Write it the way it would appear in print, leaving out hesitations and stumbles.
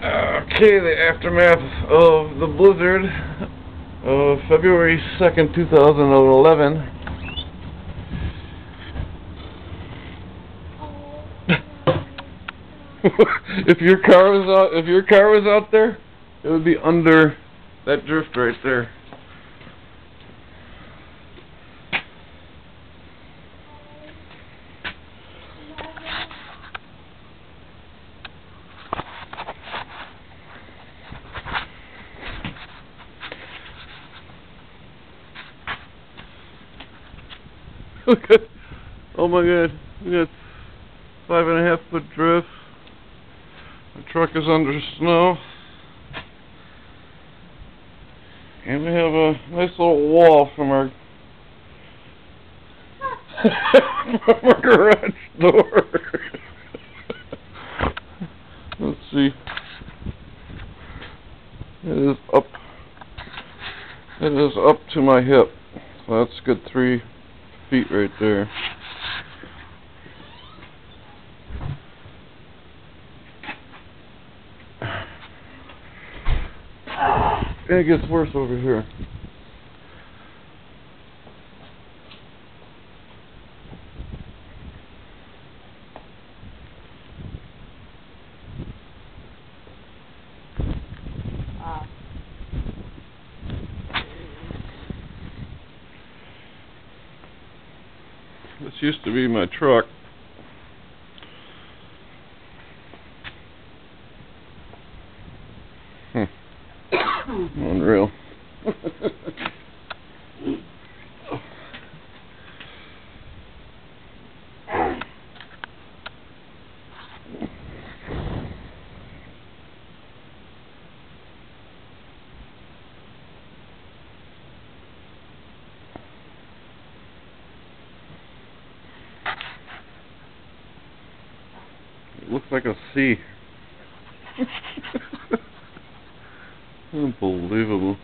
Okay, the aftermath of the blizzard of February 2nd, 2011. If your car was out there, it would be under that drift right there. Oh my God, we got 5.5-foot drift. The truck is under snow. And we have a nice little wall from our from our garage door. Let's see. It is up to my hip. So that's a good 3 feet right there. And it gets worse over here. This used to be my truck. Unreal. It looks like a sea. Unbelievable.